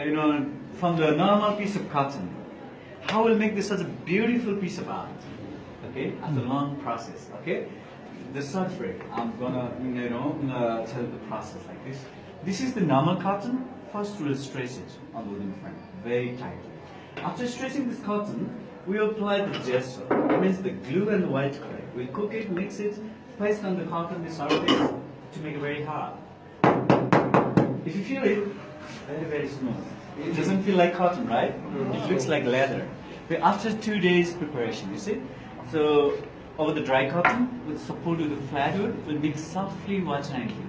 From the normal piece of cotton, how will make this such a beautiful piece of art? Okay, as a long process. Okay, the short break. I'm gonna, tell the process like this. This is the normal cotton. First, we'll stretch it on the wooden frame very tightly. After stretching this cotton, we apply the gesso. It means the glue and the white clay. We cook it, mix it, place on the cotton, the surface to make it very hard. If you feel it, very, very smooth. It doesn't feel like cotton, right? It looks like leather. But after 2 days preparation, you see? So, over the dry cotton, with support of the flat wood, we'll mix softly, alternately.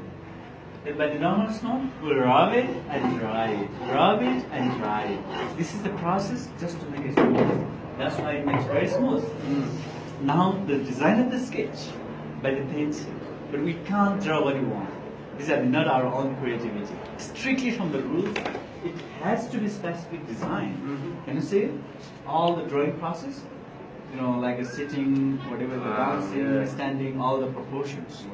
Then by the normal stone, we'll rub it and dry it. Rub it and dry it. This is the process just to make it smooth. That's why it makes very smooth. Now, the design of the sketch by the pencil, but we can't draw what you want. These are not our own creativity. Strictly from the rules, it has to be specific design. Can you see it? All the drawing process, like a sitting, whatever the bouncing, standing, all the proportions.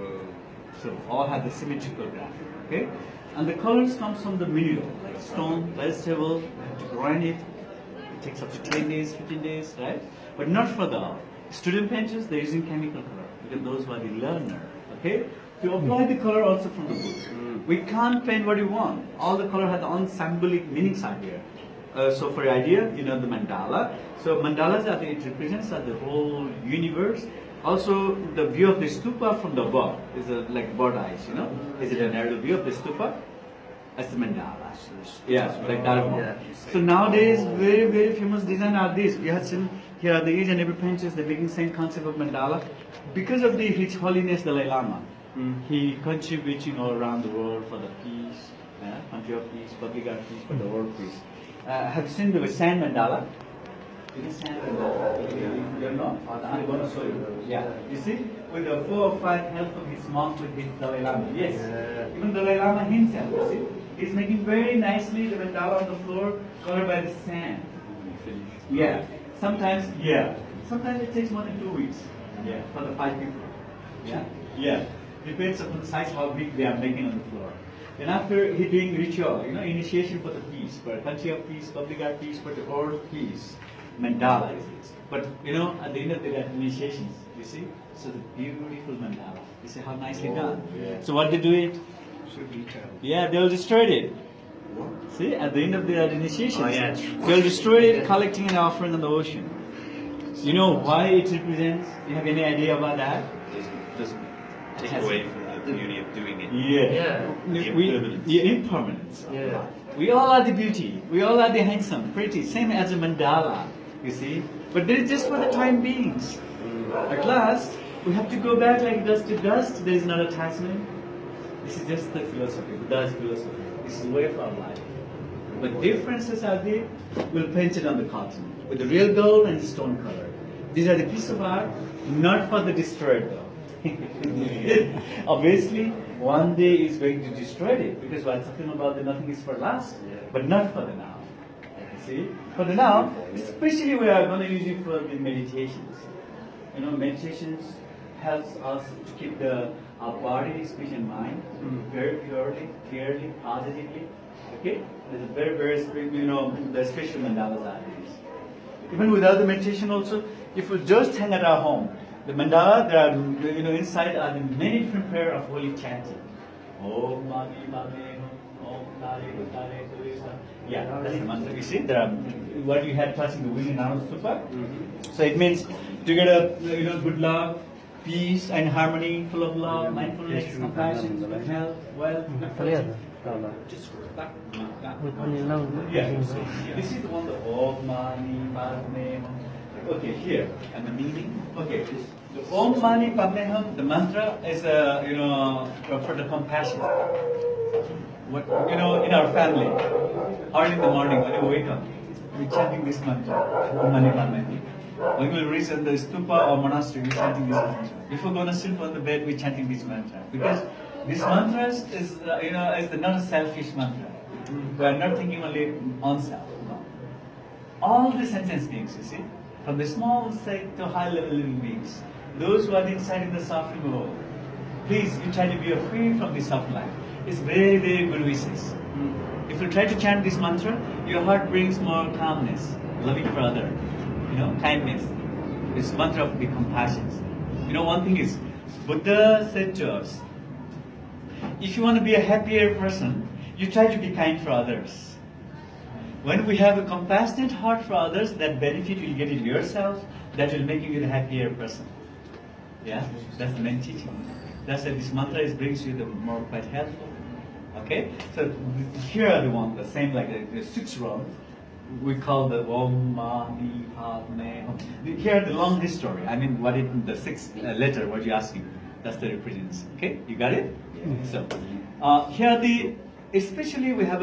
So all have the symmetrical graphic. Okay, and the colors comes from the mineral, like stone, vegetable. You have to grind it. It takes up to 10 days, 15 days, right? But not for the student painters. They're using chemical color because those were the learner. Okay. To apply the color also from the book. We can't paint what you want. All the color has own symbolic meanings are here. So for your idea, the mandala. So mandalas it represents the whole universe. Also, the view of the stupa from the above is like bird eyes. Is it an aerial view of the stupa? That's the mandala. Yeah, like that one. So nowadays, very, very famous design are these. We have seen here are the each and every painters. They're making same concept of mandala because of His Holiness Dalai Lama. He contributing all around the world for the peace, country of peace, public art peace, for the world peace. Have you seen the sand mandala? Sand mandala. You know? I'm going to show you. Yeah. You see, with the 4 or 5 help of his monk with his Dalai Lama. Yes. Even Dalai Lama himself, you see, he's making very nicely the mandala on the floor, colored by the sand. Yeah. Sometimes it takes more than 2 weeks. Yeah. For the 5 people. Yeah. Yeah. Depends upon the size how big they are making on the floor. Then after he doing ritual, initiation for the peace, for country of peace, public art peace, for the world peace, mandala is it. But at the end of the initiations, you see, so the beautiful mandala. You see how nicely done. Yeah. So what they do it? Yeah, they'll destroy it. See, at the end of their initiations, they'll destroy it, collecting an offering on the ocean. You know why it represents? You have any idea about that? Doesn't take away from the beauty of doing it. Impermanence. Yeah. We all are the beauty. We all are the handsome, pretty, same as a mandala, you see. But there is just for the time beings. At last, we have to go back like dust to dust. There is not attachment. This is just the philosophy, Buddha's philosophy. This is the way of our life. But differences are there. We'll paint it on the cotton with the real gold and stone color. These are the piece of art, not for the destroyed though. Obviously, one day is going to destroy it because we're talking about the nothing is for last, but not for the now. See, for the now, especially we are going to use it for the meditations. Meditations helps us to keep our body, speech, and mind very purely, clearly, positively. Okay, there's a very, very the special mandalas are these. Even without the meditation, also, if we just hang at our home. The mandala, there are, inside are the many different prayer of holy chanting. Om Mani Padme Hum, Om Nare Nare Turisa. Yeah, that's the mantra. You see, there are what you had touching the wing and arm stupa. So it means to get a good love, peace and harmony, full of love, mindfulness, compassion, health, wealth. Yeah. This is the one the Om Mani Padme Hum. Okay, here and the meaning. Okay, the Om Mani Padme Hum. The mantra is for the compassion. What in our family, early in the morning when we wake up, we're chanting this mantra. Om Mani Padme Hum. When we reach in the stupa or monastery, we're chanting this mantra. Before going to sleep on the bed, we're chanting this mantra because this mantra is not a selfish mantra. We are not thinking only on self. No. All the sentient beings, you see. From the small state to high level living beings, those who are inside in the suffering world, please you try to be free from the suffering life. It's very, very good wishes. If you try to chant this mantra, your heart brings more calmness, loving for other, kindness. This mantra of the compassion. One thing is, Buddha said to us, if you want to be a happier person, you try to be kind for others. When we have a compassionate heart for others, that benefit will get it yourself, that will make you a happier person. Yeah, that's the main teaching. That's why this mantra brings you the more quite helpful. Okay, so here are the same like the 6 rounds. We call the Om Mani Padme Hum. Here are the long history. I mean, the 6th letter? What you asking? That's the represents. Okay, you got it? Yeah. So here especially we have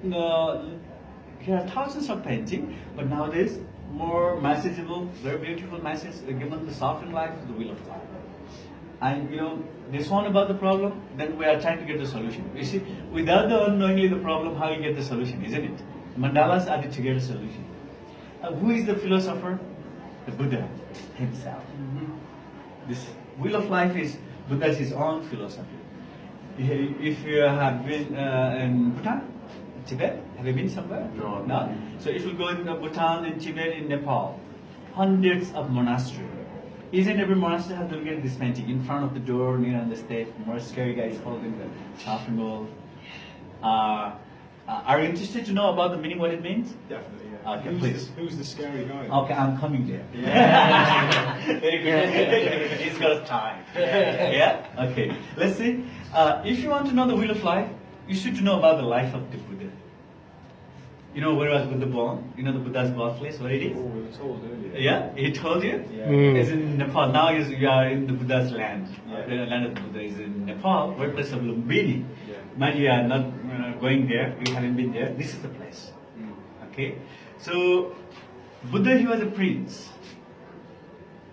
here are thousands of painting, but nowadays more messageable, very beautiful message given the softened life, the wheel of life. And this one about the problem, then we are trying to get the solution. You see, without the unknowingly the problem, how you get the solution, isn't it? Mandalas are to get a solution. Who is the philosopher? The Buddha himself. This wheel of life is Buddha's his own philosophy. If you have been in Bhutan, Tibet, have you been somewhere? No. So if you go in Bhutan, in Tibet, in Nepal, hundreds of monasteries. Each and every monastery has to get this painting in front of the door, near on the step. More scary guys holding the softened gold. Are you interested to know about the meaning, what it means? Definitely, yeah. Okay, please. Who's the scary guy? Okay, I'm coming there. Yeah. Very good. He's got time. Yeah? Okay. Let's see. If you want to know the wheel of life, you should know about the life of the Buddha. You know where was Buddha born? You know the Buddha's birthplace, where it is? Oh, we were told earlier. Yeah? He told you? Yeah. It's in Nepal. Now you are in the Buddha's land. Yeah. The land of the Buddha is in Nepal, birthplace of Lumbini. Yeah. Mind you are not going there, you haven't been there. This is the place. Okay? So, Buddha, he was a prince.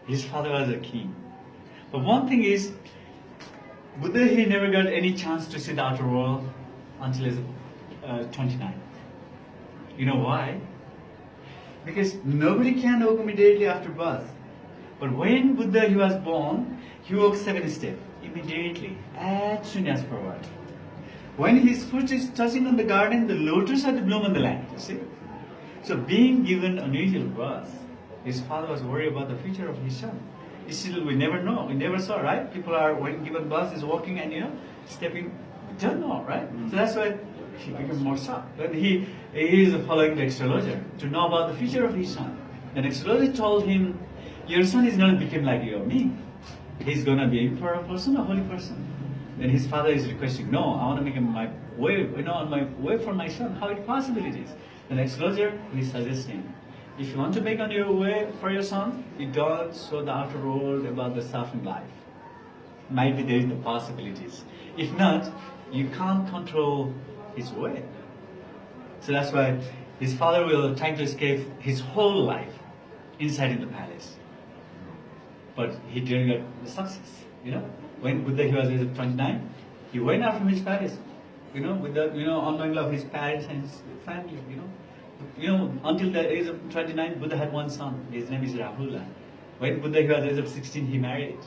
His father was a king. But one thing is, Buddha, he never got any chance to see the outer world until he was 29. You know why? Because nobody can walk immediately after birth. But when Buddha he was born, he walked 7 steps immediately, as soon as forward. When his foot is touching on the garden, the lotus are to bloom on the land. You see? So being given unusual birth, his father was worried about the future of his son. Still, we never know. We never saw, right? People are, when given birth, is walking and stepping. We don't know, right? So that's why he became more shocked. When he is following the astrologer to know about the future of his son. The astrologer told him, your son is going to become like you or me. He's going to be emperor person, a holy person. Then his father is requesting, no, I want to make him my way, on my way for my son. How it possible it is? The astrologer is suggesting, if you want to make on your way for your son, you don't show the outer world about the suffering life. Might be there is the possibilities. If not, you can't control his way. So that's why his father will try to escape his whole life inside in the palace. But he didn't get the success. When Buddha he was age of 29, he went out from his palace. With the ongoing love of his parents and his family. Until the age of 29, Buddha had one son. His name is Rahula. When Buddha he was age of 16, he married.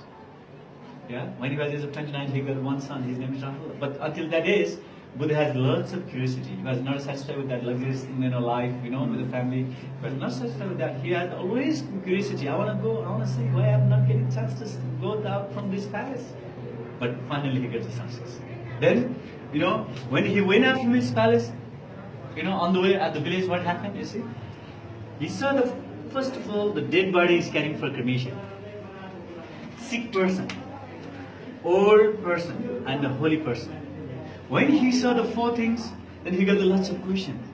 Yeah. When he was age of 29, he got one son. His name is Rahula. But until that age, Buddha has lots of curiosity. He was not satisfied with that luxurious life, with the family. He was not satisfied with that. He had always curiosity. I want to go, I want to see why I'm not getting chance to go out from this palace. But finally he gets a success. Then, when he went out from his palace, on the way at the village, what happened, you see? He saw first of all, the dead body is carrying for cremation. Sick person, old person, and a holy person. When he saw the 4 things, then he got lots of questions.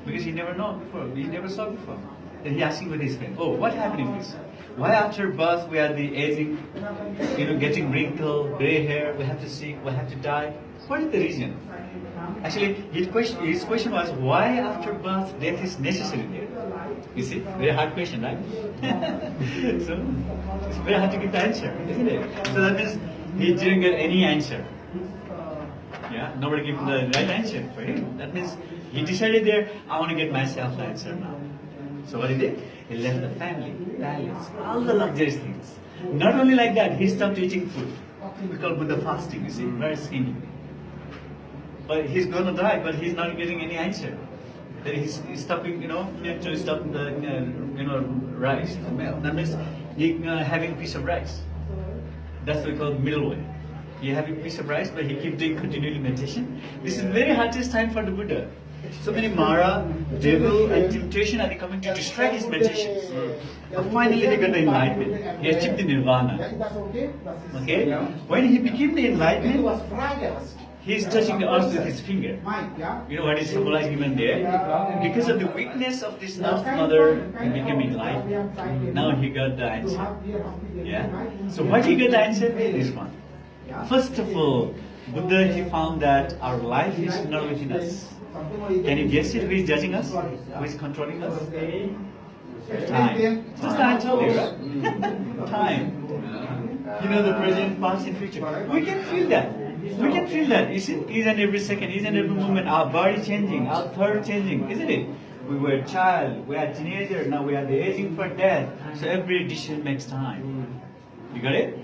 Because he never saw before. Then he asking with his friend, oh, what happened in this? Why after birth we are the aging, getting wrinkle, gray hair, we have to sick, we have to die? What is the reason? Actually, his question was, why after birth death is necessary there? You see, very hard question, right? So, it's very hard to get the answer, isn't it? So that means he didn't get any answer. Yeah, nobody gave him the right answer for him. That means he decided there, I want to get myself the answer now. So what he did? He left the family, palace, all the luxurious things. Not only like that, he stopped eating food. We call Buddha fasting, you see, very skinny. but he's gonna die, but he's not getting any answer. Then he's stopping, to stop the, rice. That means he having piece of rice. That's what we call middle way. You have a piece of rice, but he keep doing continually meditation. This is very hardest time for the Buddha. So many Mara, devil, and temptation are coming to distract his meditations. But finally, he got the enlightenment. He achieved the nirvana. Okay? When he became the enlightenment, he is touching the earth with his finger. You know what is symbolized even there? Because of the weakness of this earth mother, he became enlightened. Now he got the answer. Yeah? So what he got the answer? This one. First of all, Buddha, he found that our life is not within us. Can you guess it? Who is judging us? Who is controlling us? Time. Just I told you, right? Time. You know the present, past, and future. We can feel that. We can feel that. You see, each and every second, each and every moment, our body changing, our thought changing, isn't it? We were a child, we are a teenager, now we are the aging for death. So every decision makes time. You got it?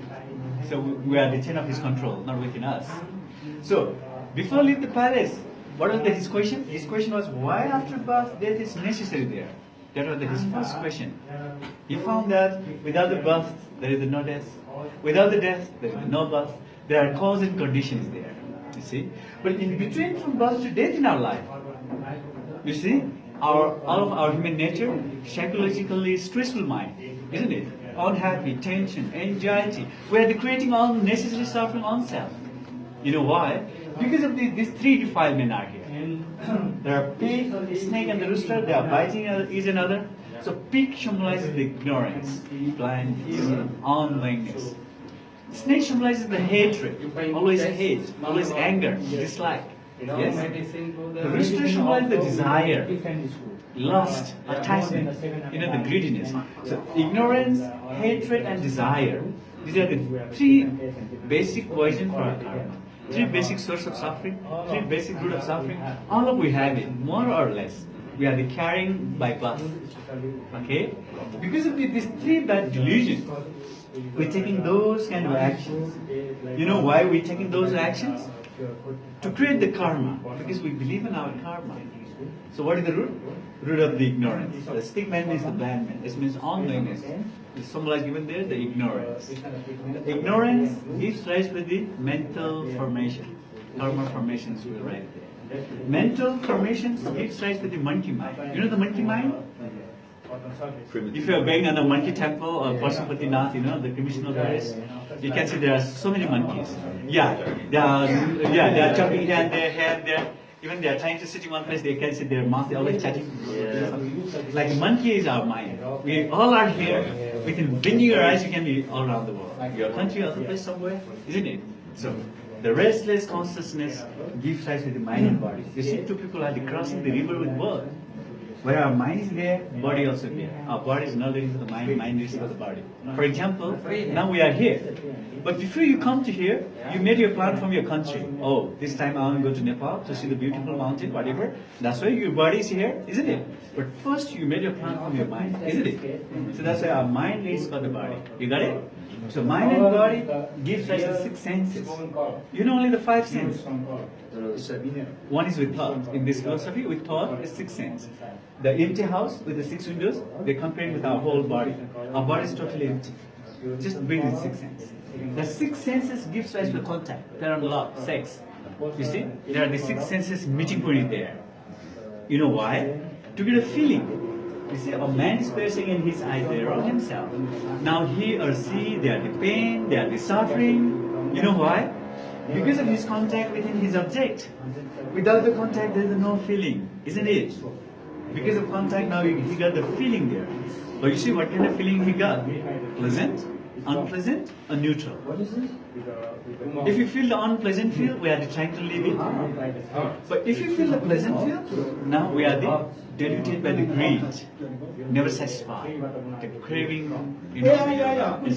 So we are the chain of his control, not within us. So before leave the palace, what was his question? His question was, why after birth death is necessary there? That was his first question. He found that without the birth there is no death. Without the death there is no birth. There are cause and conditions there. You see? But in between from birth to death in our life, you see, all of our human nature, psychologically stressful mind, isn't it? Unhappy, tension, anxiety. We are creating all necessary suffering on self. You know why? Because of these three defilements are here. There are pig, snake, and the rooster. They are biting each another. So pig symbolizes the ignorance, blindness, unknowingness. Snake symbolizes the hatred, always hate, always anger, dislike. Yes? The rooster symbolizes the desire, lust, attachment, the greediness. So ignorance, hatred, and desire. These are the three basic poison for our karma. Three basic source of suffering, three basic root of suffering. All of we have it, more or less. We are the carrying by birth. Okay? Because of these three bad delusions, we're taking those kind of actions. You know why we're taking those actions? To create the karma. Because we believe in our karma. So what is the root? Root of the ignorance. The stick man means the blind man. This means unknowingness. It's symbolized given there, the ignorance. The ignorance gives rise to the mental formation. Karma formations will right there. Mental formations gives rise to the monkey mind. You know the monkey mind? If you are going on a monkey temple or Pashupatinath, the Commission of Paris, you can see there are so many monkeys. They are chopping here and there, here and there. Even they are trying to sit in one place, they can see their mouth, they are always chatting. Like a monkey is our mind. We all are here. Within blinking your eyes, you can be all around the world. Your country, other place somewhere, isn't it? So the restless consciousness gives rise to the mind and body. You see, two people are crossing the river with boat. Where our mind is there, body also there. Our body is not leading to the mind, mind is for the body. For example, now we are here. But before you come to here, you made your plan from your country. Oh, this time I want to go to Nepal to see the beautiful mountain, whatever. That's why your body is here, isn't it? But first you made your plan from your mind, isn't it? So that's why our mind leads for the body. You got it? So mind and body gives rise to six senses. You know only the five senses. One is with thought. In this philosophy, with thought is six senses. The empty house with the six windows, they compare it with our whole body. Our body is totally empty. Just breathe with six senses. The six senses gives rise to contact, pair and love, sex. You see, there are the six senses meeting point there. You know why? To get a feeling. You see, a man is placing in his eyes there on himself. Now he or she, they are the pain, they are the suffering. You know why? Because of his contact within his object. Without the contact, there is no feeling, isn't it? Because of contact, now he got the feeling there. But you see what kind of feeling he got? Pleasant, unpleasant, or neutral? If you feel the unpleasant feel, we are trying to leave it. But if you feel the pleasant feel, now we are diluted by the greed, never satisfied. The craving is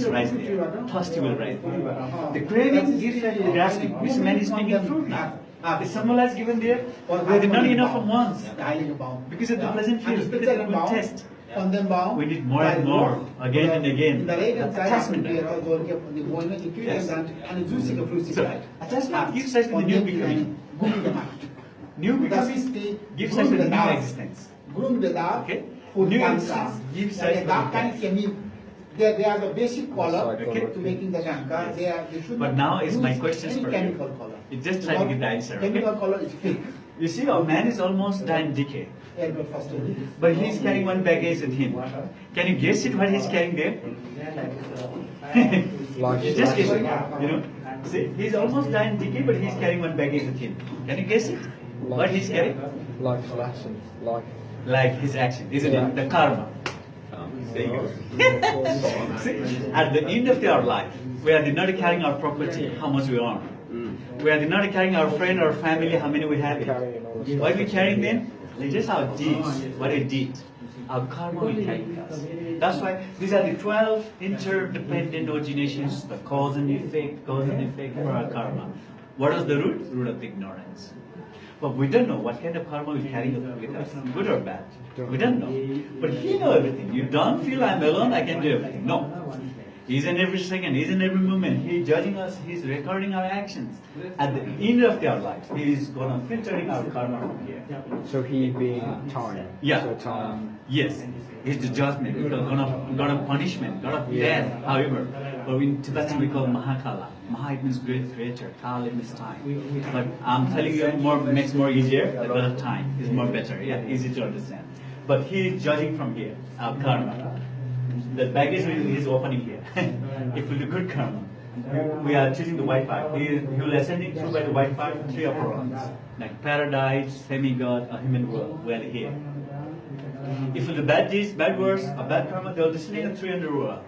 right there. Thirsty will rise there. The craving gives rise to the grasping. This man is making fruit now. The symbol is given there, there is not enough of once. Because of the pleasant feel, because of the good taste. We need more and more, again and again. Attachment. Yes. So, attachment gives rise to the new becoming. grooming the mind. New because gives us a new existence. Groom the dark, Okay. food New cancer. existence gives Like us a dark the kind chemical. They are the basic color Okay. to making the tanka. They should But not now is my use questions any for chemical you. color. You just try to get the answer. Okay? Chemical color is fake. You see, a man is almost dying decay, but he's carrying one baggage with him. Can you guess it? What he's carrying there? You just guess it. You know. See, he's almost dying decay, but he's carrying one baggage with him. Can you guess it? What he's carrying? Life's lessons, life. Like his action, isn't it? The karma. There you go. See, at the end of our life, we are not carrying our property, how much we earn. We are not carrying our friend or family, how many we have. What we carrying then? It's just our deeds, what we did. Our karma will carry us. That's why these are the 12 interdependent originations, the cause and effect for our karma. What is the root? Root of ignorance. But we don't know what kind of karma we carry with us, good or bad. We don't know. But He knows everything. You don't feel I'm alone, I can do everything. No. He's in every second, He's in every moment. He's judging us, He's recording our actions. At the end of our life, He's going to filtering our karma from here. So He being time. Yeah. So time. Yes. It's the judgment. It's God of punishment, God of death, however. But in Tibetan we call Mahakala. Maha it means great creator, Kala it means time. But I'm telling you makes more easier, the God of time is more better, yeah, easy to understand. But He is judging from here, our karma. The baggage is opening here. If we do good karma, we are choosing the white path. He will ascending through by the white path 3 upper realms. Like paradise, semi-god, a human world, we are here. If we do bad deeds, bad words, or bad karma, they will descend in 300 world.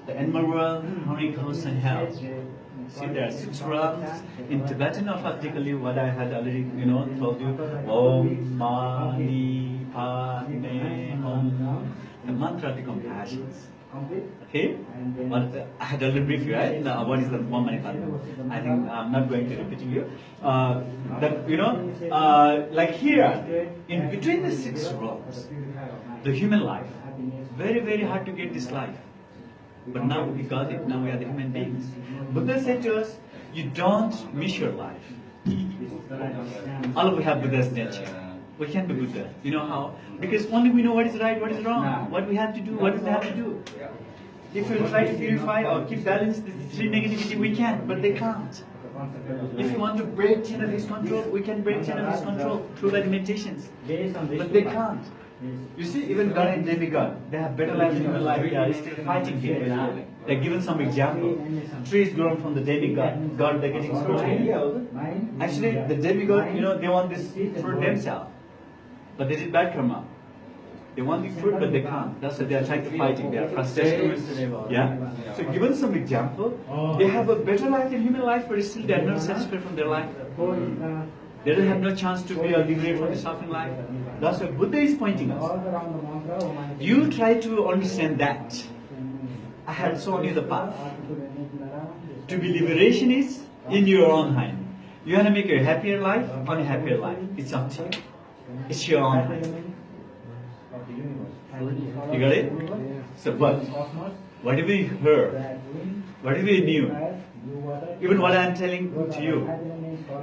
The animal world, harmony, coast, and hell. See, there are 6 realms. In Tibetan, alphabetically, what I had already, told you, Om Mani Padme Hum. The mantra of the compassions. Okay? But I had already briefed you, right? Now, what is the Om Mani Padme? I think I'm not going to repeat you. Like here, in between the 6 realms, the human life, very, very hard to get this life. But now we got it, now we are the human beings. Buddha said to us, you don't miss your life. All of we have Buddha's nature. We can be Buddha. You know how? Because only we know what is right, what is wrong, what we have to do, what we have to do. If we try to purify or keep balance the 3 negativity, we can, but they can't. If you want to break 10 of His control, we can break 10 of His control through the meditations. But they can't. You see, even God and demigod, they have better life than human life. They are still fighting here. They're given some example. Trees grown from the demigod. God, they're getting fruit. Actually, the demigod, they want this fruit themselves. But they did bad karma. They want the fruit, but they can't. That's why they are trying to fighting. They are frustrated. Yeah. So, given some example, they have a better life than human life, but still they are not satisfied from their life. They don't have no chance to be liberated from the suffering life. That's what Buddha is pointing us. You try to understand that. I had shown you the path. To be liberation is in your own hand. You want to make a happier life, unhappier life. It's up to you. It's your own hand. You got it? So, but whatever you heard, whatever you knew, even what I am telling to you,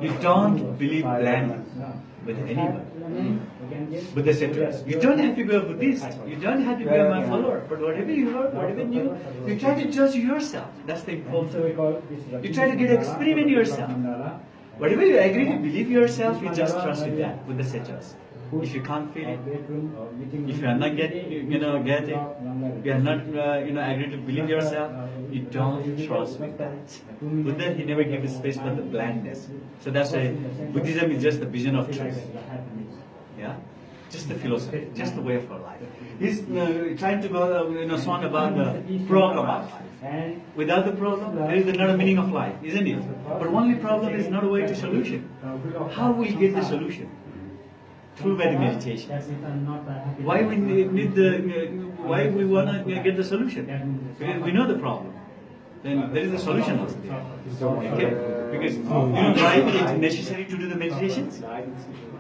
you don't believe blindly with anyone. Buddha said to us, you don't have to be a Buddhist, you don't have to be my follower, but whatever you heard, whatever you knew, you try to judge yourself. That's the important. You try to get experiment yourself. Whatever you agree to believe yourself, you just trust with that. Buddha said to us. If you can't feel it, if you are not get it, you are not, agree to believe yourself, you don't trust with that. Buddha, he never gave space for the blindness. So that's why Buddhism is just the vision of truth. Yeah? Just the philosophy, just the way of our life. He's trying to go, song about the program of life. Without the problem, there is another meaning of life, isn't it? But only problem is not a way to solution. How will we get the solution? Through Vedic meditation. Why we need why we want to get the solution? Because we know the problem. Then there is a solution also there. Okay? Because you know why it's necessary to do the meditations?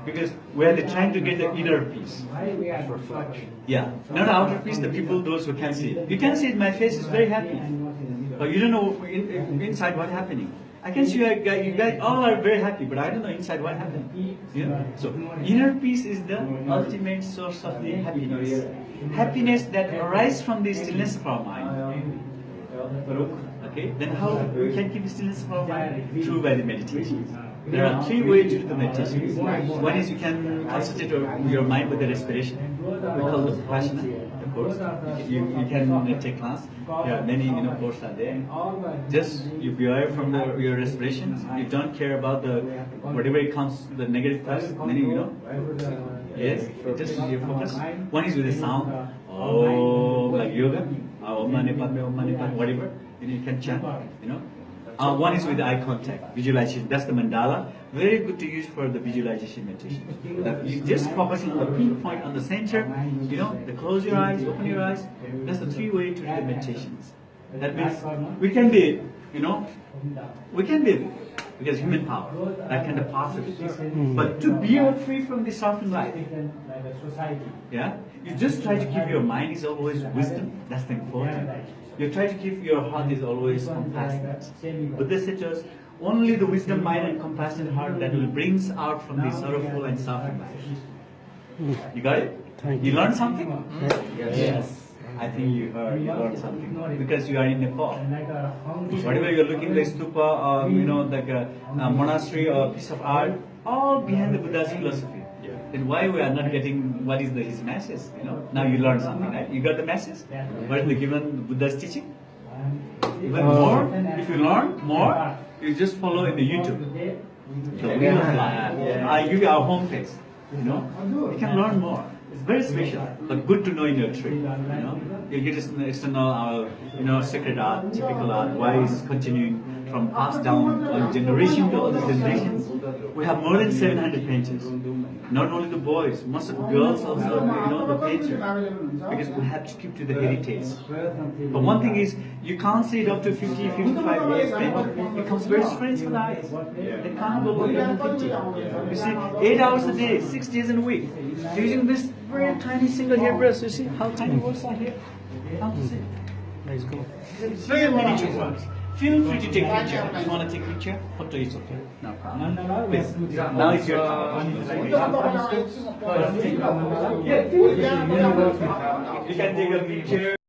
Because we are trying to get the inner peace. Yeah. Not the outer peace, the people, those who can see it. You can see it, my face is very happy. But you don't know inside what's happening. I can see you guys all are very happy, but I don't know inside what happened. You know? So inner peace is the ultimate source of the happiness. Happiness that arises from the stillness of our mind. Okay, then how we can keep the stillness of our mind? Through by the meditation. There are 3 ways to do the meditation. One is you can concentrate your mind with the respiration. We call it Vipassana, of course. You can take class. There are many courses are there. Just you be aware from your respirations. You don't care about the whatever it comes, the negative thoughts. Yes, just your focus. One is with the sound. Oh, like yoga. Om Mani Padme, Om Mani Padme, whatever. You can chant. One is with the eye contact, visualization. That's the mandala. Very good to use for the visualization meditation. You just focus on the pinpoint on the center. Close your eyes, open your eyes. That's the 3 ways to do the meditations. That means we can be, because human power, that kind of possibilities. But to be free from the suffering life, you just try to keep your mind is always wisdom. That's the important. You try to keep your heart is always compassionate. Buddha said to us, only the wisdom mind and compassionate heart that will bring us out from the sorrowful and suffering life. You got it? You learned something? Yes. I think you learned something because you are in Nepal. Whatever you're looking like stupa or like a monastery or a piece of art, all behind the Buddha's philosophy. Then why we are not getting what is his message? Now you learned something, right? You got the message. What is the given Buddha's teaching? Even more, if you learn more, you just follow in the YouTube. The wheel of life. I give you our homepage. You can learn more. It's very special, but good to know in your trip. You get to know our sacred art, typical art. Why is continuing from passed down one generation to other generations? We have more than 700 painters. Not only the boys, most of the girls also, the painter. Because we have to keep to the heritage. But one thing is, you can't see it up to 50, 55 years. It becomes very strange for the eyes. They can't go longer than 50. You see, 8 hours a day, 6 days in a week. Using this very tiny single hairbrush, you see how tiny words are here? How to see? Let's go. Very miniature words. Feel free to take picture. If you want to take picture, photo is okay. No problem. Please. Now it's your turn. You can take a picture.